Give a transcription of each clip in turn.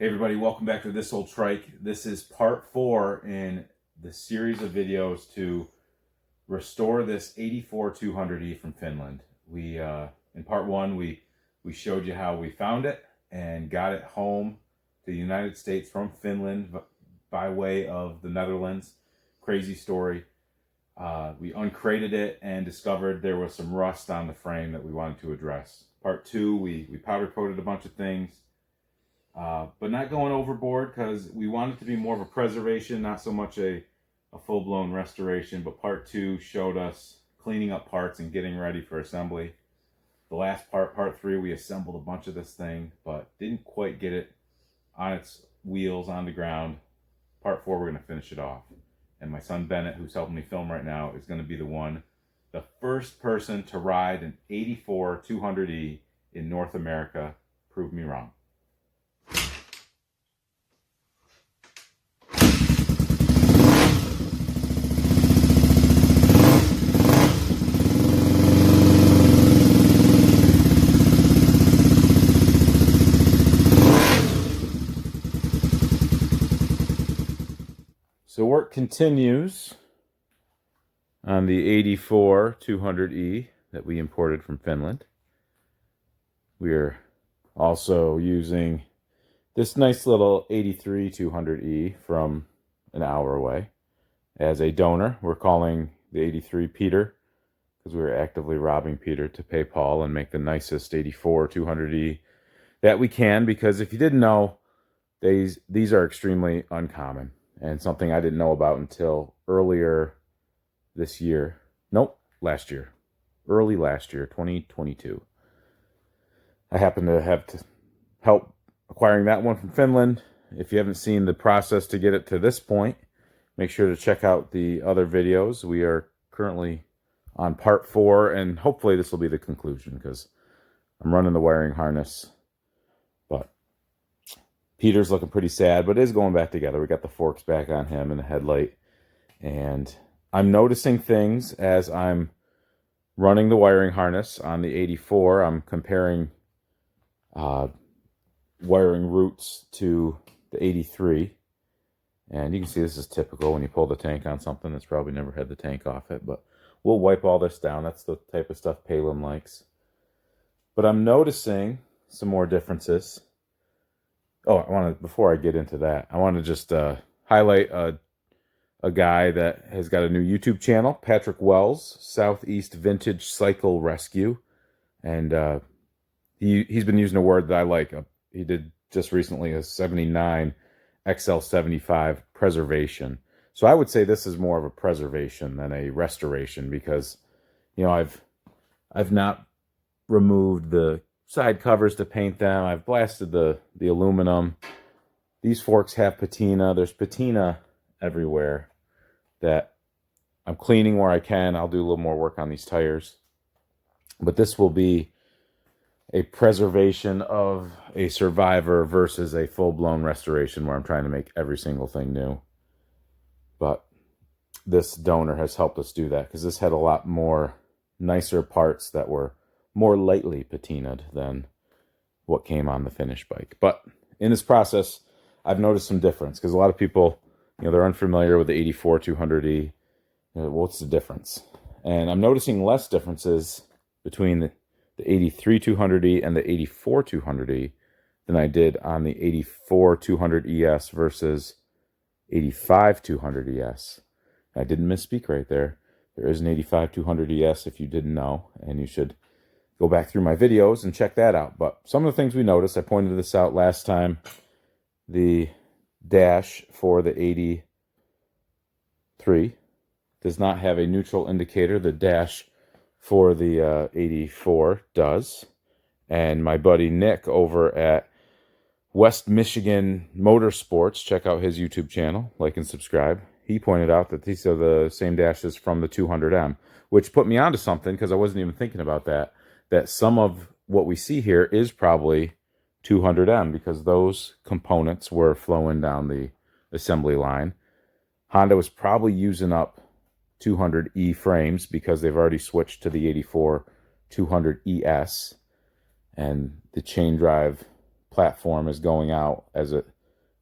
Hey everybody, welcome back to This Old Trike. This is part 4 in the series of videos to restore this 84 200E from Finland. In part 1, we showed you how we found it and got it home to the United States from Finland by way of the Netherlands. Crazy story. We uncrated it and discovered there was some rust on the frame that we wanted to address. Part 2, we powder coated a bunch of things. But not going overboard because we want it to be more of a preservation, not so much a full-blown restoration. But part 2 showed us cleaning up parts and getting ready for assembly. The last part 3, we assembled a bunch of this thing, but didn't quite get it on its wheels on the ground. Part 4, we're going to finish it off. And my son Bennett, who's helping me film right now, is going to be the first person to ride an 84 200E in North America. Prove me wrong. So work continues on the 84 200E that we imported from Finland. We're also using this nice little 83 200E from an hour away as a donor. We're calling the 83 Peter because we were actively robbing Peter to pay Paul and make the nicest 84 200E that we can, because if you didn't know, these are extremely uncommon. And something I didn't know about until earlier this year. Nope, last year. Early last year, 2022. I happen to have to help acquiring that one from Finland. If you haven't seen the process to get it to this point, make sure to check out the other videos. We are currently on part 4, and hopefully this will be the conclusion because I'm running the wiring harness. But Peter's looking pretty sad, but is going back together. We got the forks back on him and the headlight. And I'm noticing things as I'm running the wiring harness on the 84. I'm comparing wiring routes to the 83. And you can see this is typical when you pull the tank on something that's probably never had the tank off it. But we'll wipe all this down. That's the type of stuff Palin likes. But I'm noticing some more differences. Oh, before I get into that, I want to just highlight a guy that has got a new YouTube channel, Patrick Wells, Southeast Vintage Cycle Rescue. And he's been using a word that I like. He did just recently a 79 XL75 preservation. So I would say this is more of a preservation than a restoration because, you know, I've not removed the side covers to paint them. I've blasted the aluminum. These forks have patina. There's patina everywhere that I'm cleaning where I can. I'll do a little more work on these tires. But this will be a preservation of a survivor versus a full-blown restoration where I'm trying to make every single thing new. But this donor has helped us do that because this had a lot more nicer parts that were more lightly patinaed than what came on the finished bike. But in this process, I've noticed some difference because a lot of people, you know, they're unfamiliar with the 84 200E. What's the difference? And I'm noticing less differences between the 83 200E and the 84 200E than I did on the 84 200ES versus 85 200ES. I didn't misspeak right there. There is an 85 200ES if you didn't know, and you should go back through my videos and check that out. But some of the things we noticed, I pointed this out last time. The dash for the 83 does not have a neutral indicator. The dash for the 84 does. And my buddy Nick over at West Michigan Motorsports, check out his YouTube channel, like and subscribe. He pointed out that these are the same dashes from the 200M, which put me onto something because I wasn't even thinking about that some of what we see here is probably 200M because those components were flowing down the assembly line. Honda was probably using up 200E frames because they've already switched to the 84 200ES, and the chain drive platform is going out as it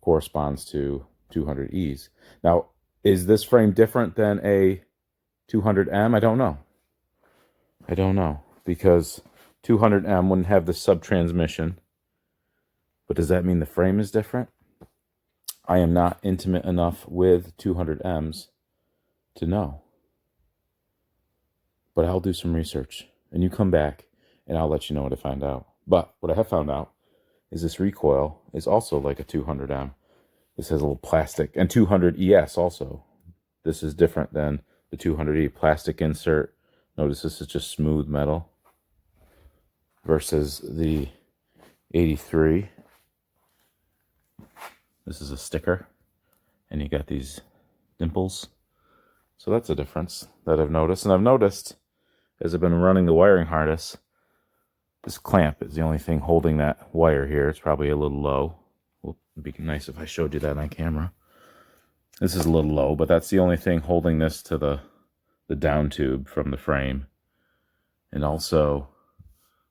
corresponds to 200Es. Now, is this frame different than a 200M? I don't know. I don't know, because 200M wouldn't have the sub-transmission. But does that mean the frame is different? I am not intimate enough with 200Ms to know. But I'll do some research, and you come back, and I'll let you know what I find out. But what I have found out is this recoil is also like a 200M. This has a little plastic, and 200ES also. This is different than the 200E. Plastic insert. Notice this is just smooth metal versus the 83. This is a sticker, and you got these dimples. So that's a difference that I've noticed. And I've noticed, as I've been running the wiring harness, this clamp is the only thing holding that wire here. It's probably a little low. Well, it'd be nice if I showed you that on camera. This is a little low, but that's the only thing holding this to the down tube from the frame. And also,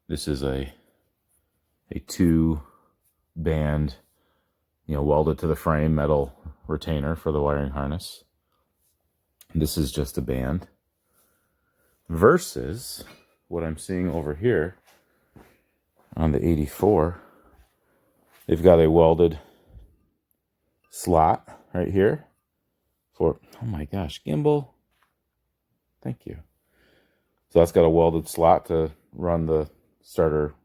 this is a 2-band, welded to the frame metal retainer for the wiring harness. This is just a band. Versus what I'm seeing over here on the 84. They've got a welded slot right here for, oh my gosh, gimbal. Thank you. So that's got a welded slot to run the starter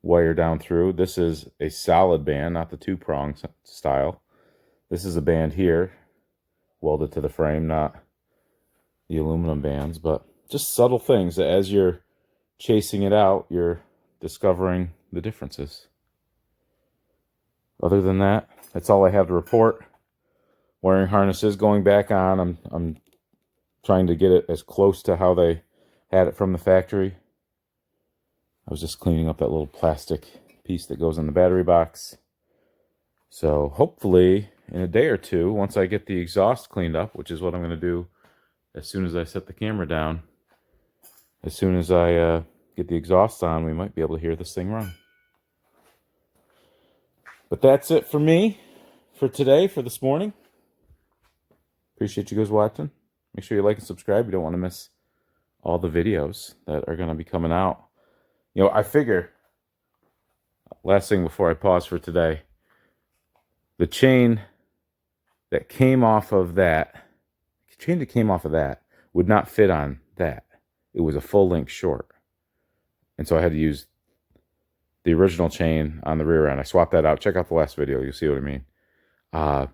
wire down through. This is a solid band, not the 2-prong style. This is a band here, welded to the frame, not the aluminum bands, but just subtle things that as you're chasing it out, you're discovering the differences. Other than that, that's all I have to report. Wiring harness is going back on. I'm trying to get it as close to how they had it from the factory. I was just cleaning up that little plastic piece that goes in the battery box. So hopefully in a day or two, once I get the exhaust cleaned up, which is what I'm going to do as soon as I set the camera down, as soon as I get the exhaust on, we might be able to hear this thing run. But that's it for me for today, for this morning. Appreciate you guys watching. Make sure you like and subscribe. You don't want to miss all the videos that are going to be coming out. I figure, last thing before I pause for today, the chain that came off of that, would not fit on that. It was a full length short. And so I had to use the original chain on the rear end. I swapped that out. Check out the last video. You'll see what I mean. But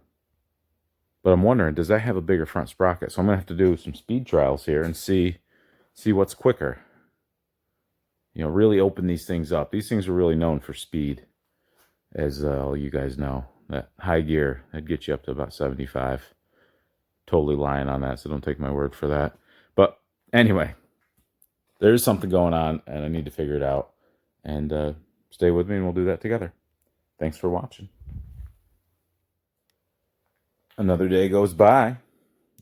I'm wondering, does that have a bigger front sprocket? So I'm going to have to do some speed trials here and see what's quicker. Really open these things up. These things are really known for speed, as all you guys know. That high gear, that'd get you up to about 75. Totally lying on that, so don't take my word for that. But anyway, there's something going on, and I need to figure it out. And stay with me, and we'll do that together. Thanks for watching. Another day goes by,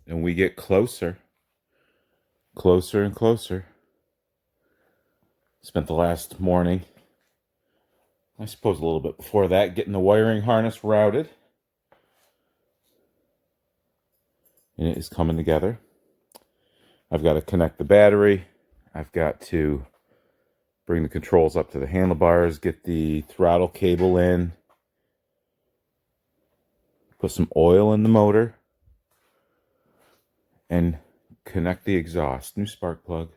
and we get closer and closer. Spent the last morning, I suppose a little bit before that, getting the wiring harness routed. And it is coming together. I've got to connect the battery. I've got to bring the controls up to the handlebars, get the throttle cable in, put some oil in the motor, and connect the exhaust. New spark plug.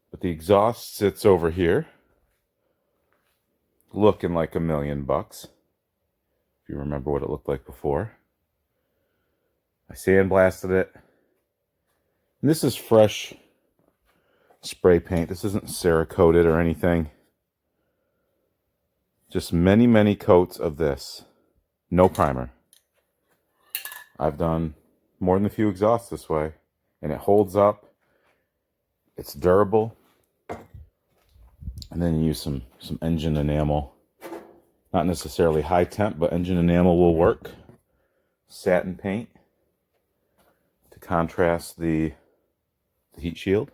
But the exhaust sits over here, looking like $1 million bucks. If you remember what it looked like before. I sandblasted it. And this is fresh spray paint. This isn't Cerakoted or anything. Just many, many coats of this. No primer. I've done more than a few exhausts this way. And it holds up. It's durable. And then you use some engine enamel. Not necessarily high temp, but engine enamel will work. Satin paint to contrast the heat shield.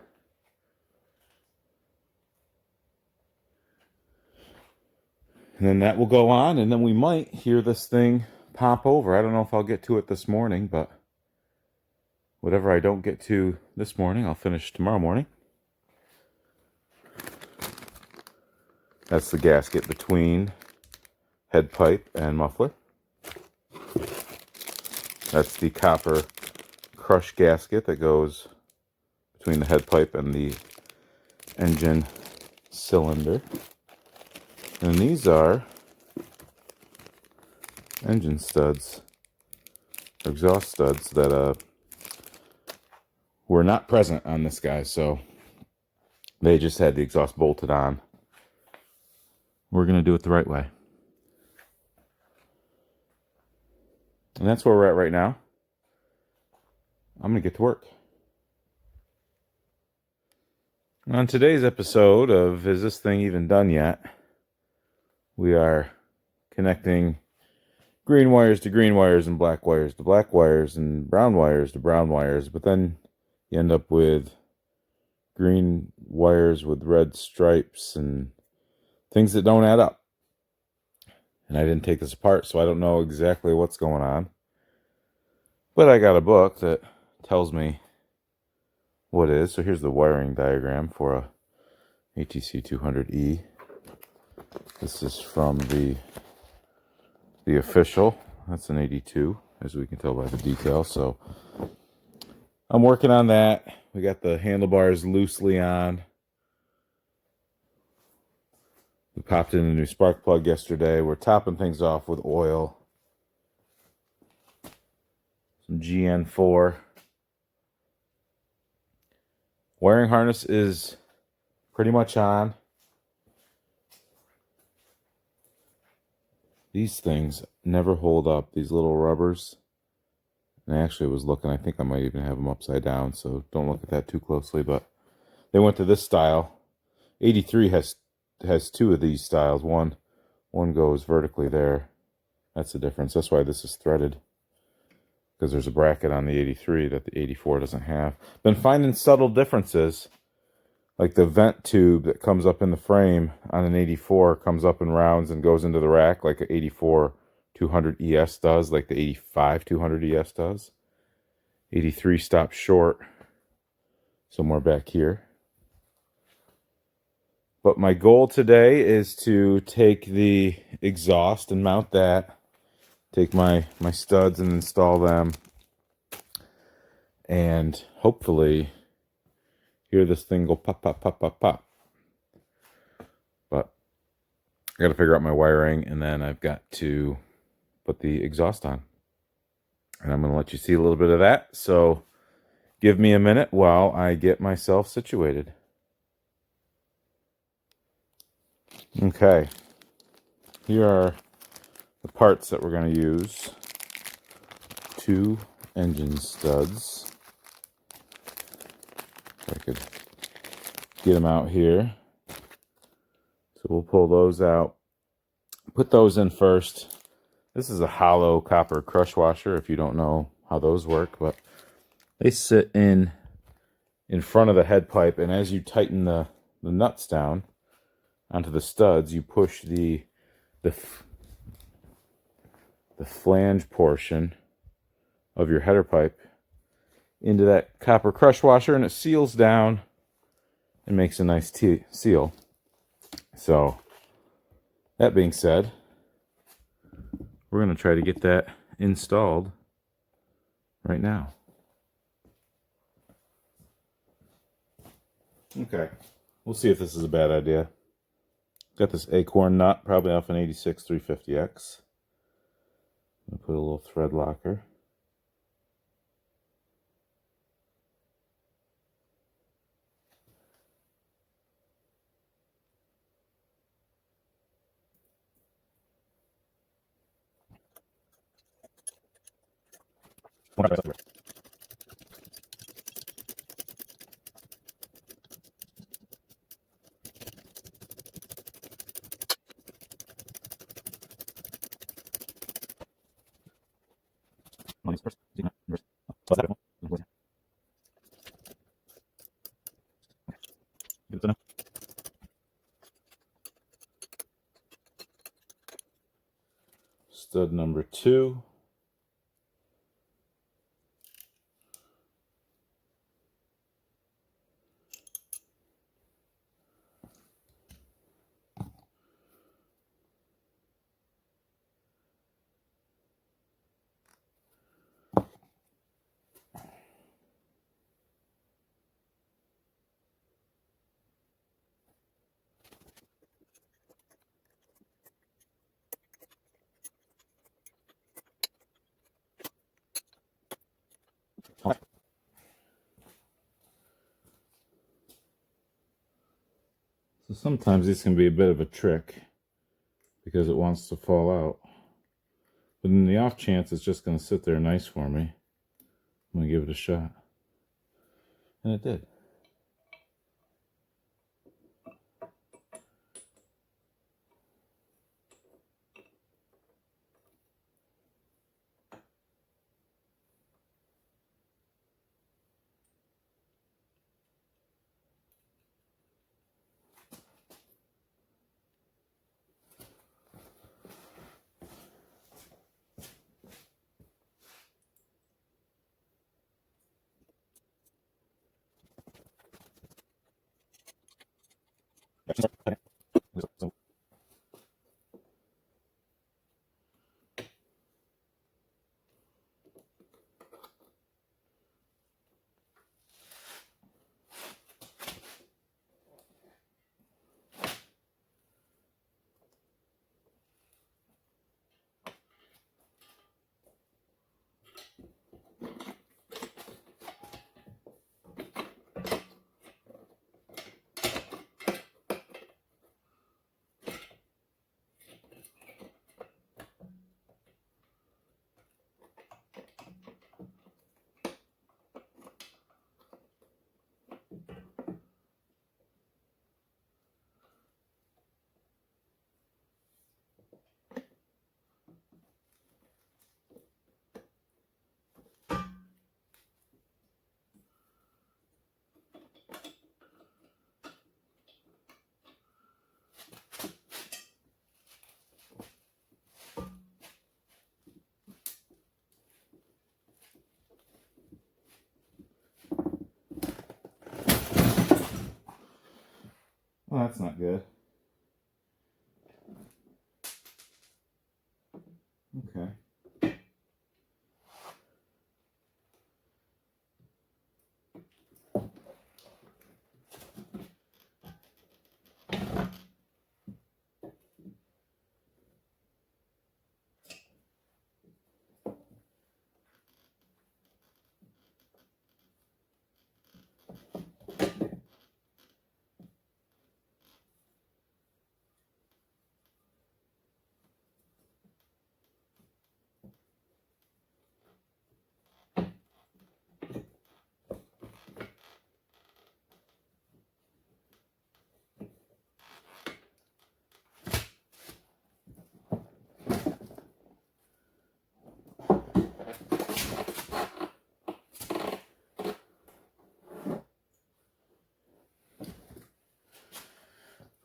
And then that will go on, and then we might hear this thing pop over. I don't know if I'll get to it this morning, but whatever I don't get to this morning, I'll finish tomorrow morning. That's the gasket between head pipe and muffler. That's the copper crush gasket that goes between the head pipe and the engine cylinder. And these are engine studs, or exhaust studs that were not present on this guy, so they just had the exhaust bolted on. We're going to do it the right way. And that's where we're at right now. I'm going to get to work. On today's episode of Is This Thing Even Done Yet? We are connecting green wires to green wires and black wires to black wires and brown wires to brown wires, but then you end up with green wires with red stripes and things that don't add up. And I didn't take this apart, so I don't know exactly what's going on. But I got a book that tells me what is. So here's the wiring diagram for a ATC 200E. This is from the official. That's an 82, as we can tell by the decal. So I'm working on that. We got the handlebars loosely on. We popped in a new spark plug yesterday. We're topping things off with oil. Some GN4. Wiring harness is pretty much on. These things never hold up, these little rubbers. And I actually was looking, I think I might even have them upside down, so don't look at that too closely, but they went to this style. 83 has two of these styles. One goes vertically there. That's the difference. That's why this is threaded, because there's a bracket on the 83 that the 84 doesn't have. Been finding subtle differences, like the vent tube that comes up in the frame on an 84 comes up in rounds and goes into the rack like an 84 200 ES does, like the 85 200 ES does. 83 stops short somewhere back here. But my goal today is to take the exhaust and mount that, take my studs and install them, and hopefully hear this thing go pop, pop, pop, pop, pop. But I got to figure out my wiring, and then I've got to put the exhaust on. And I'm going to let you see a little bit of that. So give me a minute while I get myself situated. Okay, here are the parts that we're going to use. 2 engine studs. If I could get them out here. So we'll pull those out. Put those in first. This is a hollow copper crush washer, if you don't know how those work, but they sit in front of the head pipe, and as you tighten the nuts down onto the studs, you push the flange portion of your header pipe into that copper crush washer, and it seals down and makes a nice seal. So that being said, we're going to try to get that installed right now. Okay, we'll see if this is a bad idea. Got this acorn nut, probably off an 86 350X. I'm going to put a little thread locker. stud number 2. So sometimes this can be a bit of a trick because it wants to fall out. But in the off chance it's just going to sit there nice for me, I'm going to give it a shot. And it did. Well, that's not good. Okay.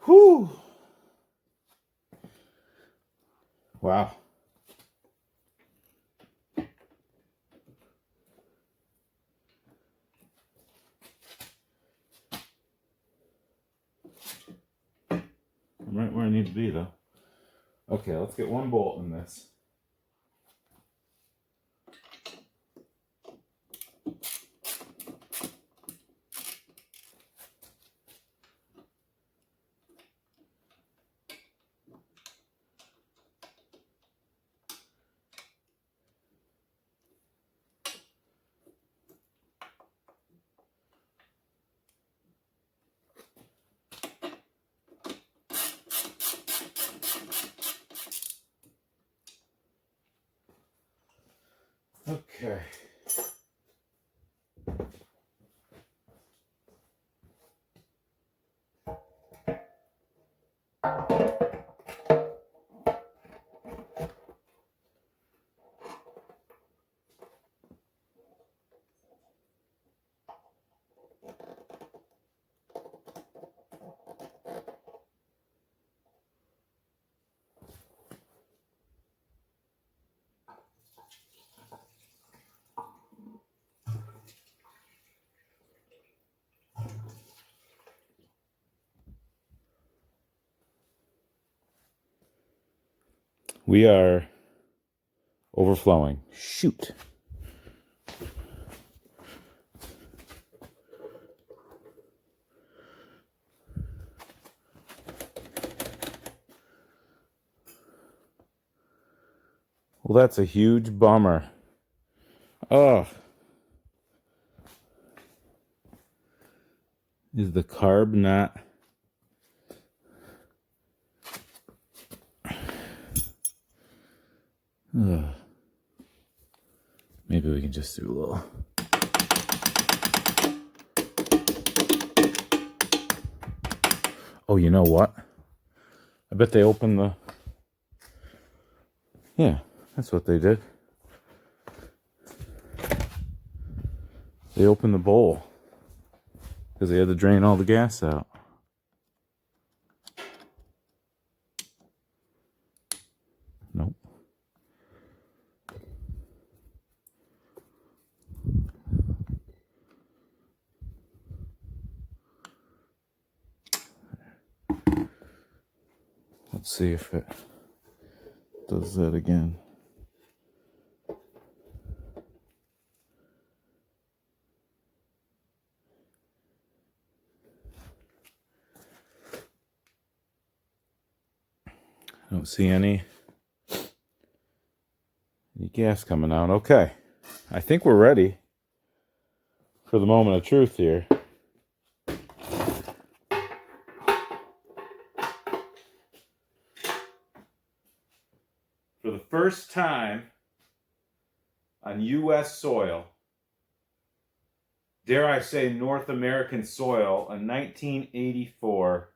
Whew. Wow. I'm right where I need to be, though. Okay, let's get one bolt in this. Okay. We are overflowing. Shoot. Well, that's a huge bummer. Oh. Is the carb not... Ugh. Maybe we can just do a little... Oh, you know what? I bet they opened the... Yeah, that's what they did. They opened the bowl because they had to drain all the gas out. Nope. Let's see if it does that again. I don't see any gas coming out. Okay, I think we're ready for the moment of truth here. For the first time on U.S. soil, dare I say North American soil, a 1984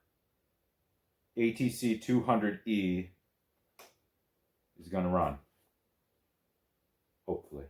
ATC 200E is going to run. Hopefully.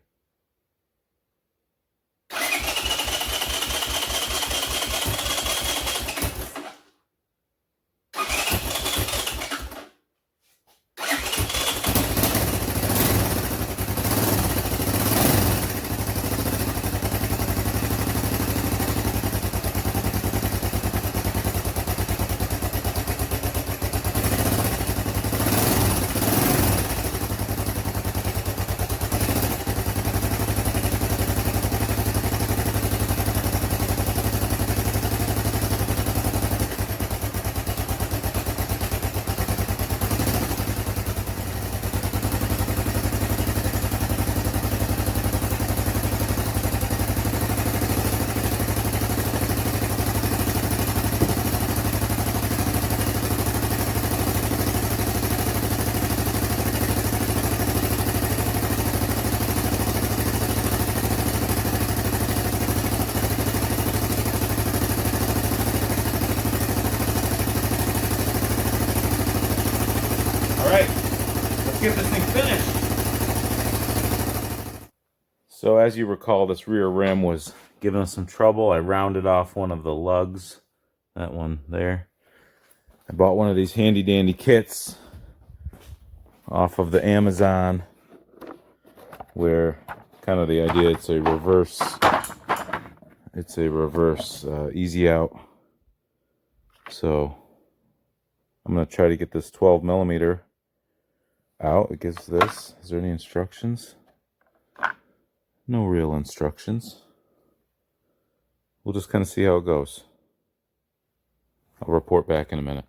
Get this thing finished. So as you recall, this rear rim was giving us some trouble. I rounded off one of the lugs, that one there. I bought one of these handy dandy kits off of the Amazon, where kind of the idea, it's a reverse easy out. So I'm going to try to get this 12 millimeter out. It gives this. Is there any instructions? No real instructions. We'll just kind of see how it goes. I'll report back in a minute.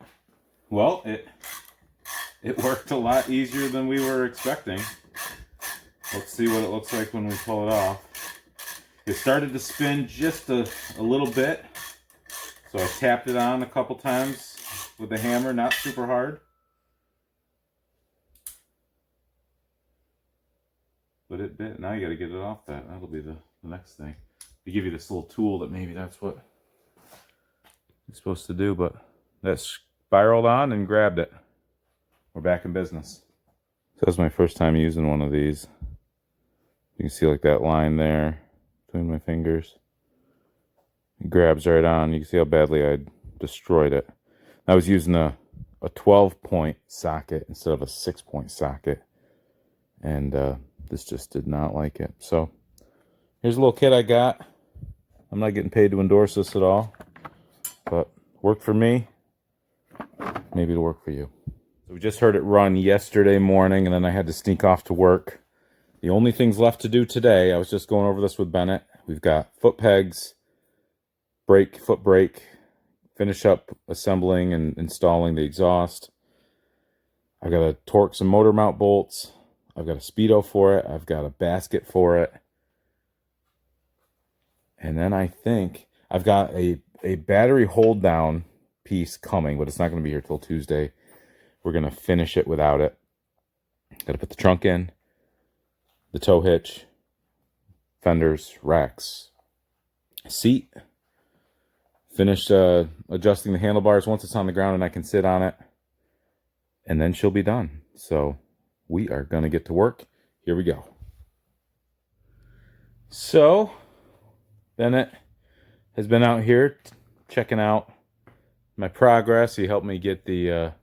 Well, it worked a lot easier than we were expecting. Let's see what it looks like when we pull it off. It started to spin just a little bit, so I tapped it on a couple times with the hammer, not super hard. But it bit. Now you got to get it off that. That'll be the next thing. They give you this little tool that maybe that's what you're supposed to do, but that spiraled on and grabbed it. We're back in business. So that's my first time using one of these. You can see like that line there between my fingers. It grabs right on. You can see how badly I destroyed it. I was using a 12-point socket instead of a 6-point socket, and this just did not like it. So here's a little kit I got. I'm not getting paid to endorse this at all, but worked for me. Maybe it'll work for you. So we just heard it run yesterday morning, and then I had to sneak off to work. The only things left to do today, I was just going over this with Bennett. We've got foot pegs, brake, foot brake, finish up assembling and installing the exhaust. I've got to torque some motor mount bolts. I've got a speedo for it. I've got a basket for it. And then I think I've got a battery hold down piece coming, but it's not going to be here till Tuesday. We're going to finish it without it. Got to put the trunk in, the tow hitch, fenders, racks, seat. Finish adjusting the handlebars once it's on the ground and I can sit on it. And then she'll be done. So we are going to get to work. Here we go. So Bennett has been out here checking out my progress. He helped me get the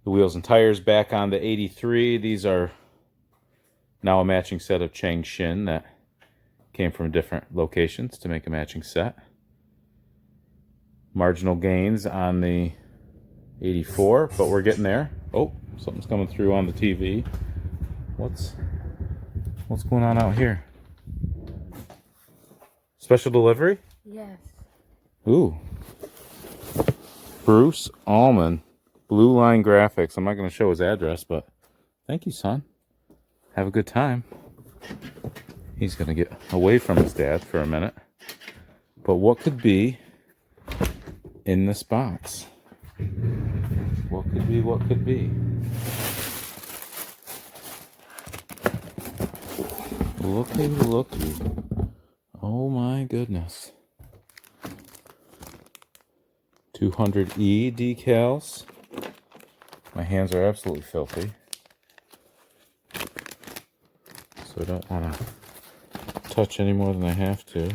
wheels and tires back on the 83. These are now a matching set of Changshin that came from different locations to make a matching set. Marginal gains on the 84, but we're getting there. Oh, something's coming through on the TV. What's going on out here? Special delivery? Yes. Ooh. Bruce Allman, Blue Line Graphics. I'm not going to show his address, but thank you, son. Have a good time. He's going to get away from his dad for a minute. But what could be in this box? What could be? What could be? Looky, looky. Oh my goodness. 200E decals. My hands are absolutely filthy, so I don't want to touch any more than I have to.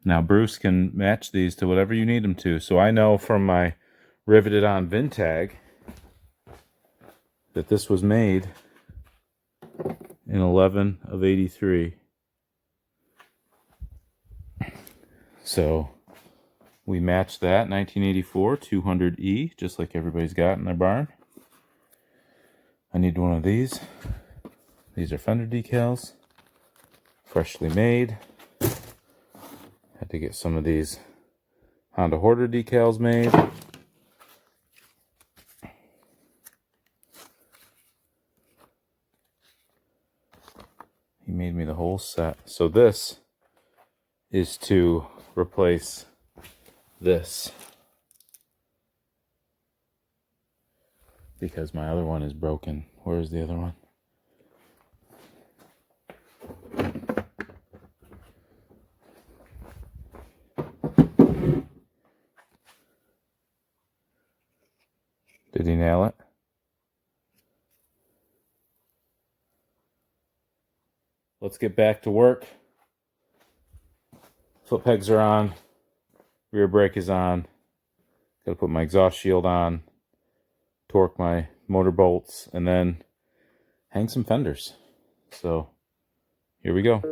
Now Bruce can match these to whatever you need them to. So I know from my riveted on VIN tag that this was made in 11 of 83. So we matched that 1984 200E, just like everybody's got in their barn. I need one of these. These are fender decals, freshly made. Had to get some of these Honda Hoarder decals made. He made me the whole set. So this is to replace this, because my other one is broken. Where is the other one? Did he nail it? Let's get back to work. Foot pegs are on. Rear brake is on. Got to put my exhaust shield on. Torque my motor bolts. And then hang some fenders. So here we go.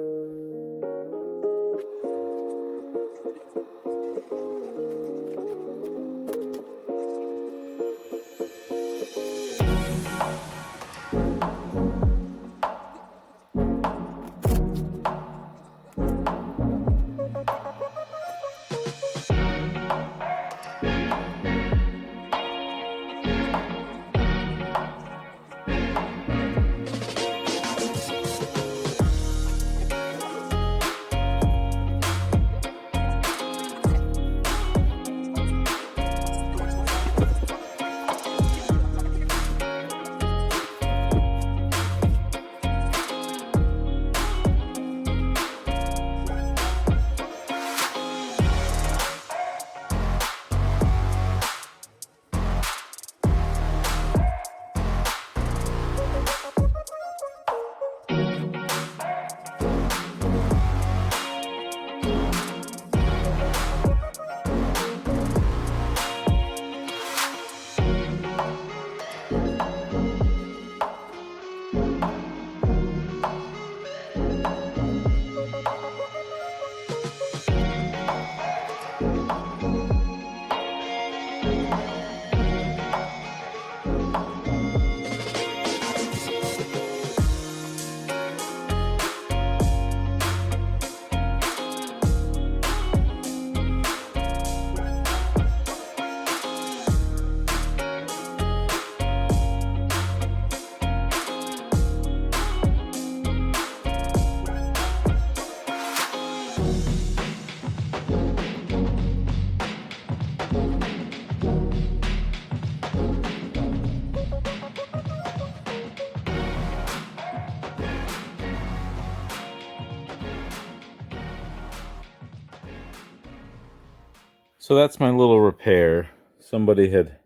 So that's my little repair. Somebody had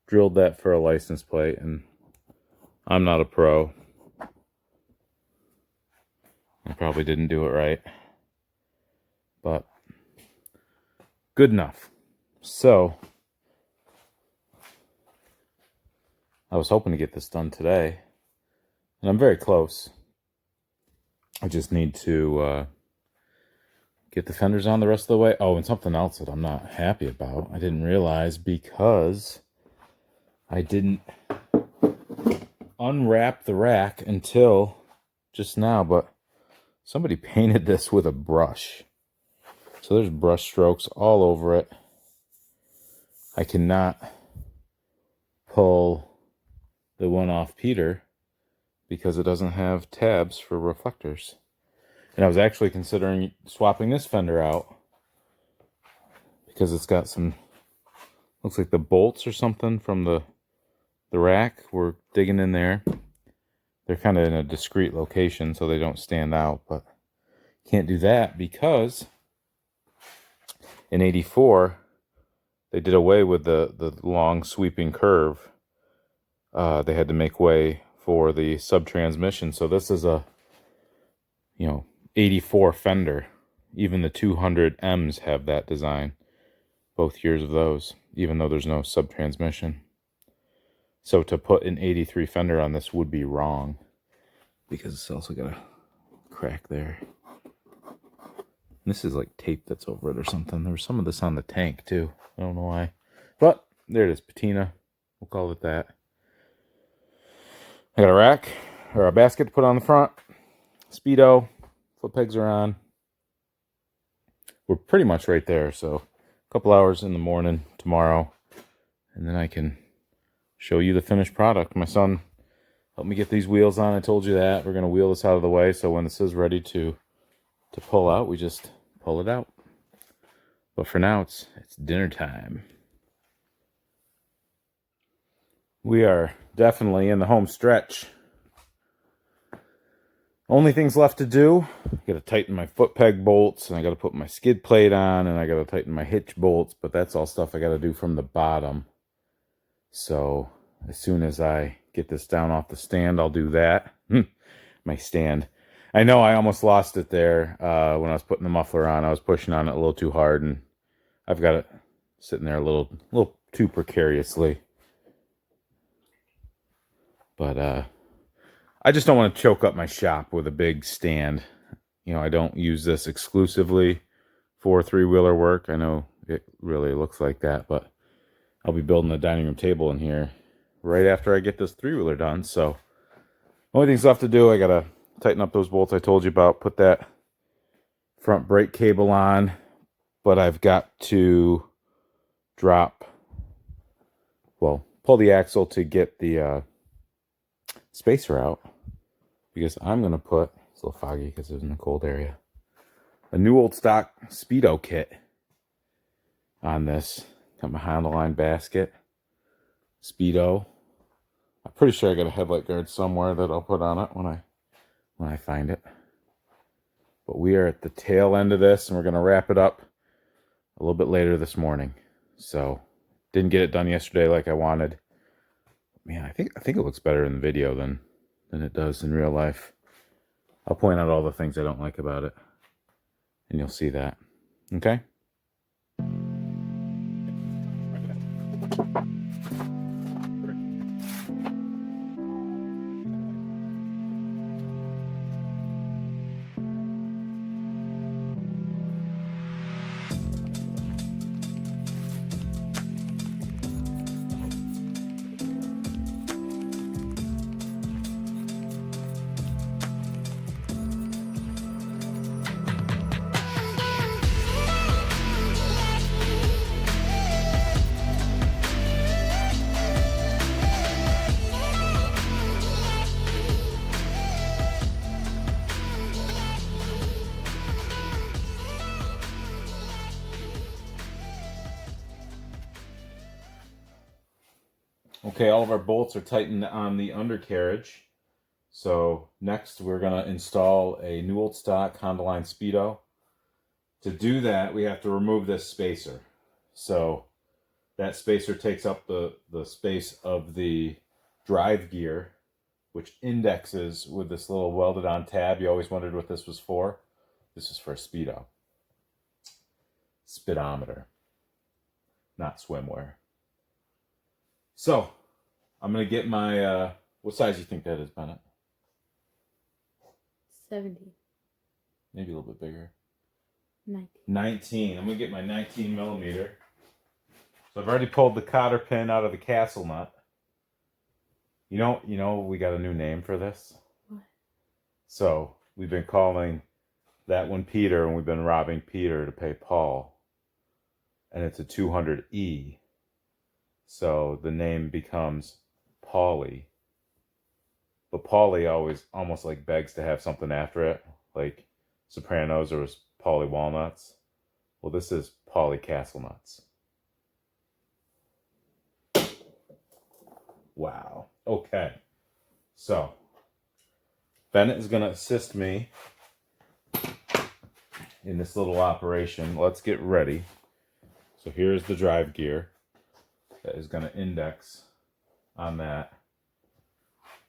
drilled that for a license plate, and I'm not a pro. I probably didn't do it right, but good enough. So I was hoping to get this done today, and I'm very close. I just need to get the fenders on the rest of the way. Oh, and something else that I'm not happy about. I didn't realize because I didn't unwrap the rack until just now, but somebody painted this with a brush. So there's brush strokes all over it. I cannot pull the one off Peter because it doesn't have tabs for reflectors. And I was actually considering swapping this fender out because it's got some, looks like the bolts or something from the rack. We're digging in there. They're kind of in a discreet location so they don't stand out, but can't do that because in 84 they did away with the long sweeping curve. They had to make way for the sub-transmission. So this is a, 84 fender. Even the 200Ms have that design. Both years of those, even though there's no sub-transmission. So to put an 83 fender on this would be wrong because it's also got a crack there. This is like tape that's over it or something. There was some of this on the tank too. I don't know why. But there it is, patina. We'll call it that. I got a rack, or a basket to put on the front. Speedo. Foot pegs are on. We're pretty much right there. So a couple hours in the morning tomorrow. And then I can show you the finished product. My son helped me get these wheels on. I told you that. We're going to wheel this out of the way. So when this is ready to pull out, we just pull it out. But for now, it's dinner time. We are definitely in the home stretch. Only things left to do, I got to tighten my foot peg bolts, and I got to put my skid plate on, and I got to tighten my hitch bolts, but that's all stuff I got to do from the bottom. So as soon as I get this down off the stand, I'll do that. My stand. I know I almost lost it there when I was putting the muffler on. I was pushing on it a little too hard, and I've got it sitting there a little too precariously. But I just don't want to choke up my shop with a big stand. I don't use this exclusively for three-wheeler work. I know it really looks like that, but I'll be building a dining room table in here right after I get this three-wheeler done. So only things left to do, I got to tighten up those bolts I told you about, put that front brake cable on, but I've got to pull the axle to get the spacer out, because I'm going to put, it's a little foggy because it's in a cold area, a new old stock Speedo kit on this. Got my Honda line basket, Speedo. I'm pretty sure I got a headlight guard somewhere that I'll put on it when I find it. But we are at the tail end of this, and we're going to wrap it up a little bit later this morning. So didn't get it done yesterday like I wanted. Man, I think it looks better in the video than it does in real life. I'll point out all the things I don't like about it, and you'll see that. Okay? Okay, all of our bolts are tightened on the undercarriage. So next we're going to install a new old stock Honda line Speedo. To do that, we have to remove this spacer. So that spacer takes up the space of the drive gear, which indexes with this little welded on tab. You always wondered what this was for. This is for a speedometer, not swimwear. So I'm going to get my, what size do you think that is, Bennett? 70. Maybe a little bit bigger. 19. I'm going to get my 19 millimeter. So I've already pulled the cotter pin out of the castle nut. You know, we got a new name for this. What? So we've been calling that one Peter, and we've been robbing Peter to pay Paul. And it's a 200E. So the name becomes Paulie. But Paulie always almost like begs to have something after it. Like Sopranos, or was Paulie Walnuts. Well, this is Paulie Castle Nuts. Wow. Okay. So Bennett is going to assist me in this little operation. Let's get ready. So here's the drive gear that is going to index on that.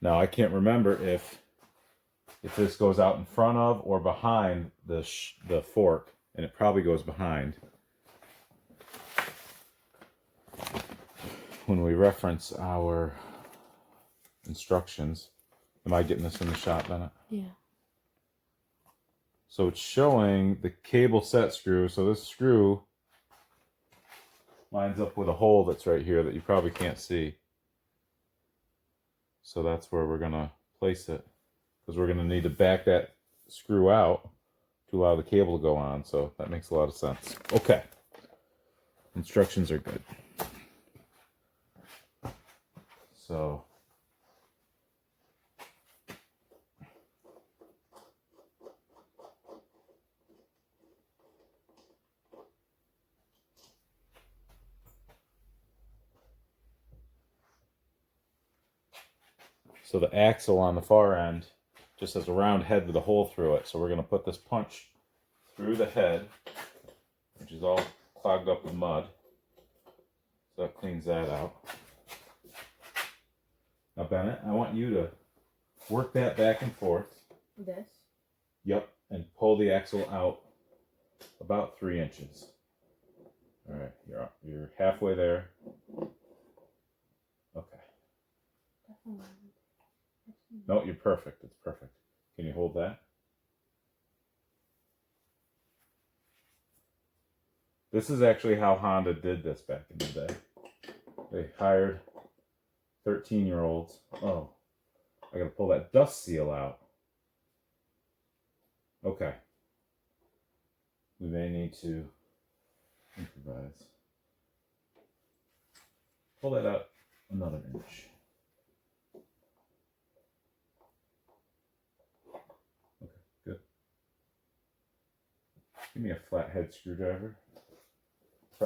Now I can't remember if this goes out in front of or behind the fork, and it probably goes behind. When we reference our instructions, am I getting this in the shot, Bennett? Yeah. So it's showing the cable set screw. So this screw lines up with a hole that's right here that you probably can't see. So that's where we're going to place it, because we're going to need to back that screw out to allow the cable to go on. So that makes a lot of sense. Okay. Instructions are good. So the axle on the far end just has a round head with a hole through it. So we're going to put this punch through the head, which is all clogged up with mud. So that cleans that out. Now, Bennett, I want you to work that back and forth. This? Yep, and pull the axle out about 3 inches. All right, you're halfway there. Okay. No, you're perfect. It's perfect. Can you hold that? This is actually how Honda did this back in the day. They hired 13-year-olds. Oh, I gotta pull that dust seal out. Okay. We may need to improvise. Pull that out another inch. Okay, good. Give me a flathead screwdriver.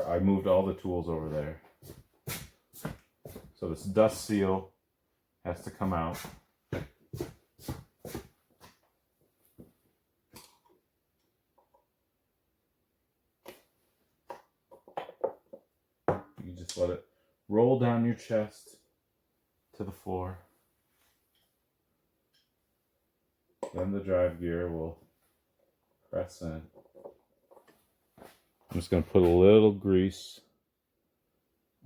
I moved all the tools over there. So this dust seal has to come out. You just let it roll down your chest to the floor. Then the drive gear will press in. I'm just going to put a little grease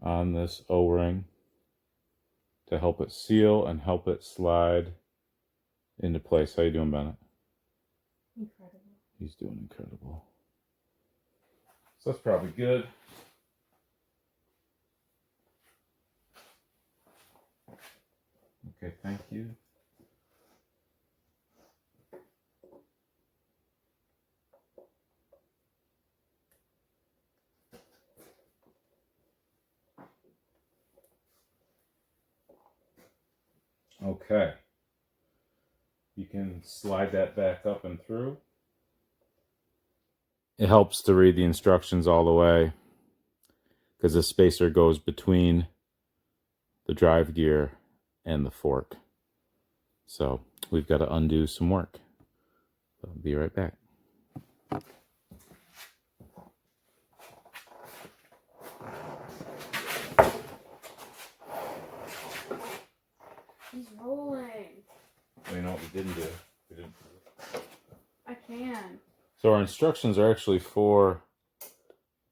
on this O-ring to help it seal and help it slide into place. How you doing, Bennett? Incredible. He's doing incredible. So that's probably good. Okay, thank you. Okay. You can slide that back up and through. It helps to read the instructions all the way, because the spacer goes between the drive gear and the fork. So we've got to undo some work. I'll be right back. you know what we didn't do? We didn't. I can. So our instructions are actually for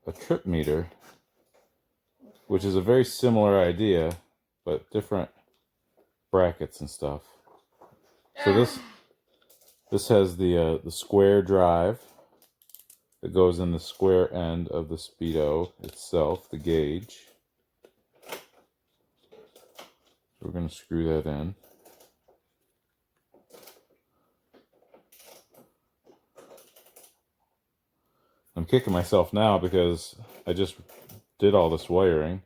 a trip meter, which is a very similar idea, but different brackets and stuff. So this has the square drive that goes in the square end of the speedo itself, the gauge. We're going to screw that in. I'm kicking myself now because I just did all this wiring.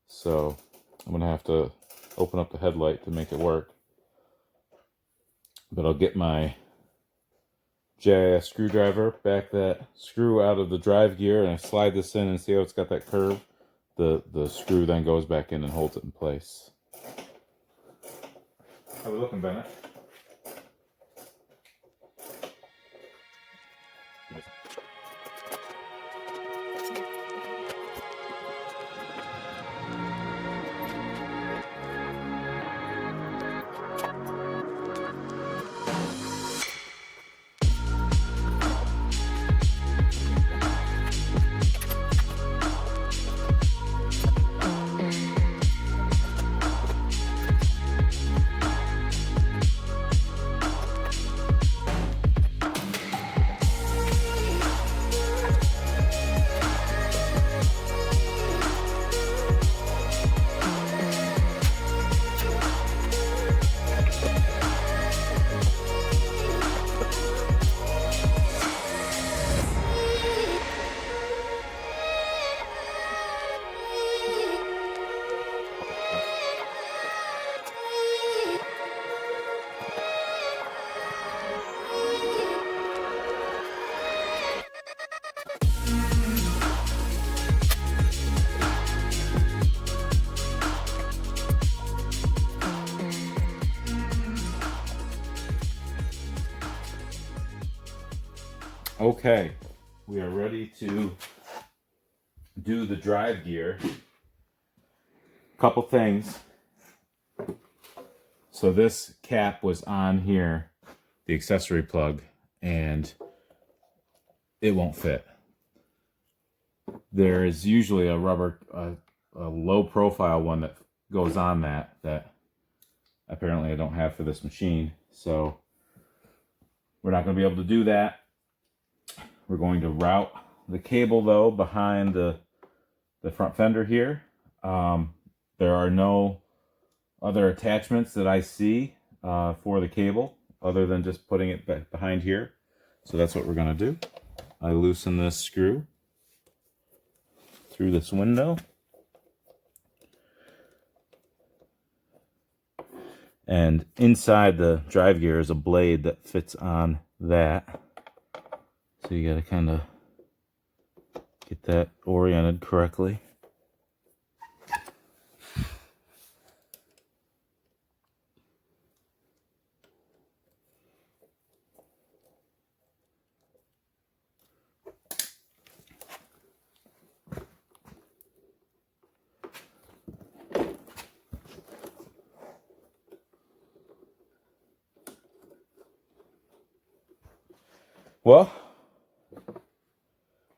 So I'm going to have to open up the headlight to make it work. But I'll get my JIS screwdriver, back that screw out of the drive gear, and I slide this in and see how it's got that curve. The screw then goes back in and holds it in place. How we looking, Bennett? Okay, we are ready to do the drive gear. Couple things. So this cap was on here, the accessory plug, and it won't fit. There is usually a rubber, a low profile one that goes on that apparently I don't have for this machine. So we're not going to be able to do that. We're going to route the cable though behind the front fender here. There are no other attachments that I see for the cable other than just putting it back behind here. So that's what we're going to do. I loosen this screw through this window. And inside the drive gear is a blade that fits on that. So you got to kind of get that oriented correctly. Well,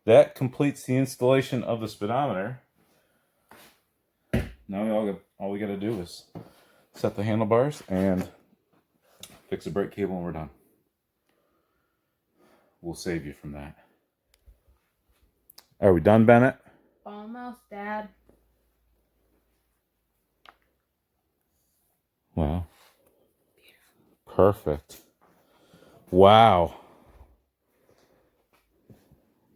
that completes the installation of the speedometer. Now all we got to do is set the handlebars and fix the brake cable and we're done. We'll save you from that. Are we done, Bennett? Almost, Dad. Wow. Perfect. Wow.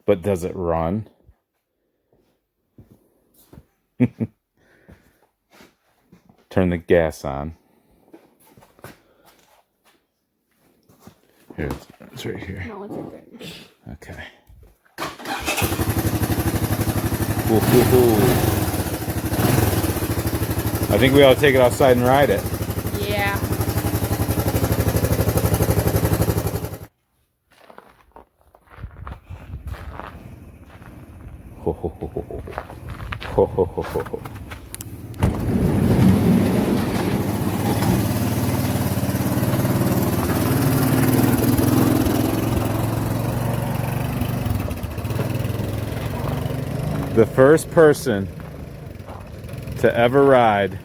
But does it run? Turn the gas on. Here, it's right here. No, it's right there. Okay. Ooh, ooh, ooh. I think we ought to take it outside and ride it. Yeah. Ho, ho, ho, ho, ho. Ho, ho, ho, ho, ho. The first person to ever ride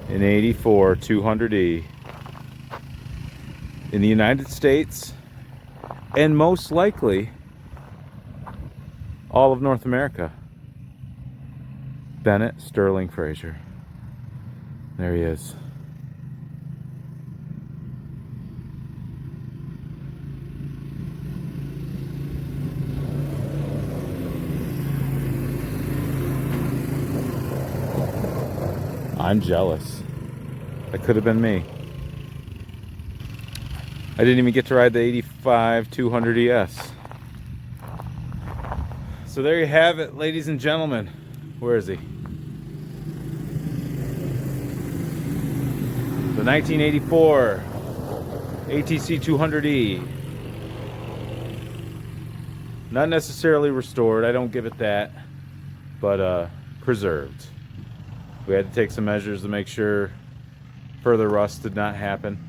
an 84 200E in the United States, and most likely all of North America. Bennett Sterling Fraser. There he is. I'm jealous. That could have been me. I didn't even get to ride the 85 200 ES. So there you have it, ladies and gentlemen. Where is he? The 1984 ATC 200E. Not necessarily restored, I don't give it that, but preserved. We had to take some measures to make sure further rust did not happen.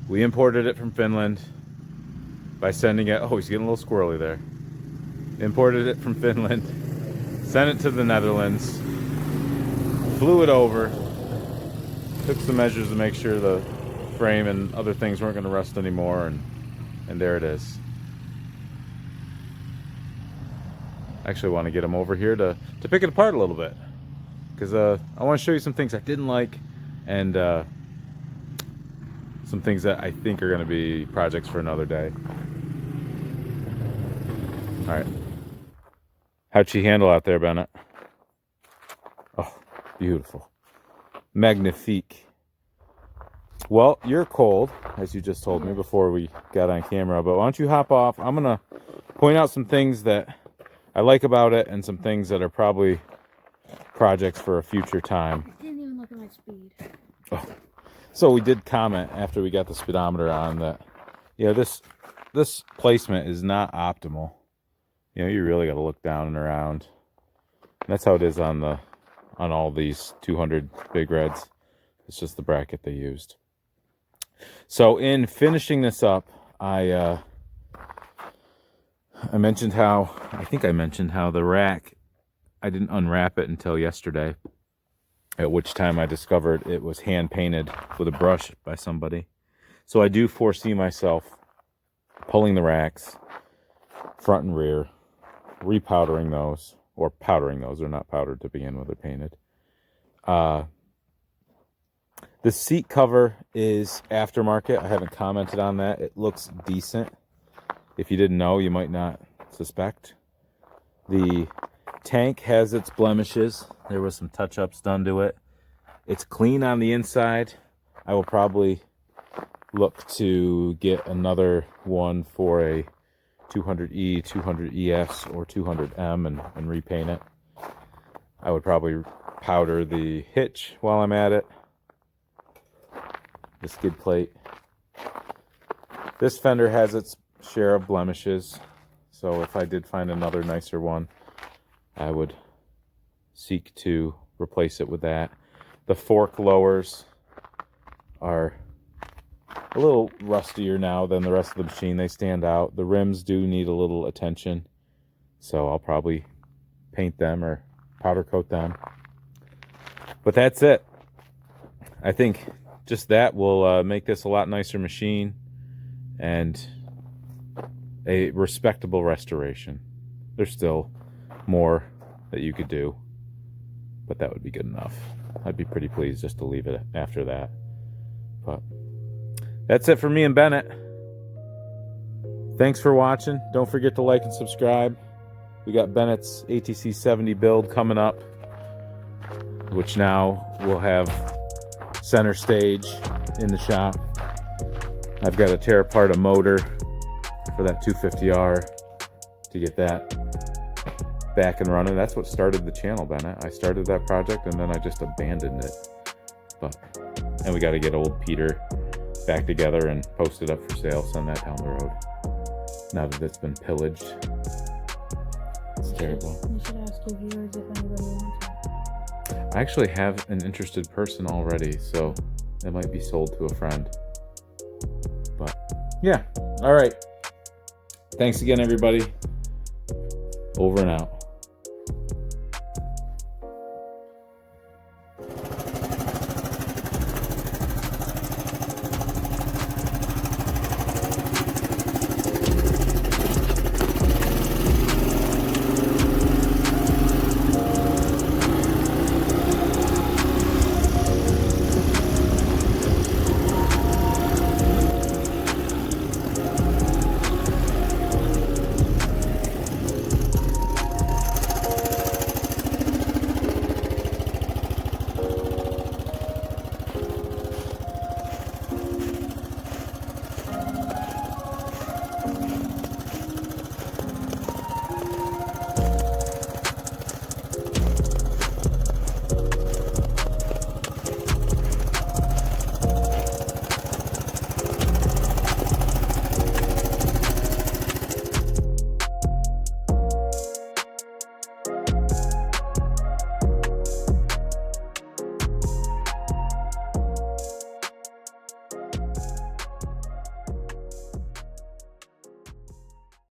We imported it from Finland by sending it, oh, he's getting a little squirrely there. Imported it from Finland, sent it to the Netherlands, flew it over, took some measures to make sure the frame and other things weren't going to rust anymore, and there it is. I actually want to get him over here to pick it apart a little bit, because I want to show you some things I didn't like, and some things that I think are going to be projects for another day. All right. How'd she handle out there, Bennett? Oh, beautiful. Magnifique. Well, you're cold, as you just told me before we got on camera, but why don't you hop off? I'm going to point out some things that I like about it and some things that are probably projects for a future time. I didn't even look at my speed. Oh. So we did comment after we got the speedometer on that, yeah, this placement is not optimal. You know, you really got to look down and around. And that's how it is on all these 200 Big Reds. It's just the bracket they used. So in finishing this up, I mentioned how, I think I mentioned how the rack, I didn't unwrap it until yesterday, at which time I discovered it was hand painted with a brush by somebody. So I do foresee myself pulling the racks, front and rear, repowdering those, or powdering those. They're not powdered to begin with, they're painted. The seat cover is aftermarket. I haven't commented on that. It looks decent. If you didn't know, you might not suspect. The tank has its blemishes. There was some touch-ups done to it. It's clean on the inside. I will probably look to get another one for a 200E, 200ES, or 200M and repaint it. I would probably powder the hitch while I'm at it. The skid plate. This fender has its share of blemishes, so if I did find another nicer one, I would seek to replace it with that. The fork lowers are a little rustier now than the rest of the machine. They stand out. The rims do need a little attention, so I'll probably paint them or powder coat them. But that's it. I think just that will make this a lot nicer machine and a respectable restoration. There's still more that you could do, but that would be good enough. I'd be pretty pleased just to leave it after that. But that's it for me and Bennett. Thanks for watching. Don't forget to like and subscribe. We got Bennett's ATC 70 build coming up, which now will have center stage in the shop. I've got to tear apart a motor for that 250R to get that back and running. That's what started the channel, Bennett. I started that project and then I just abandoned it. And we got to get old Peter back together and post it up for sale, send that down the road. Now that it's been pillaged. It's terrible. You should ask your viewers if anybody wants it. I actually have an interested person already, so it might be sold to a friend. But yeah, all right. Thanks again, everybody. Over and out.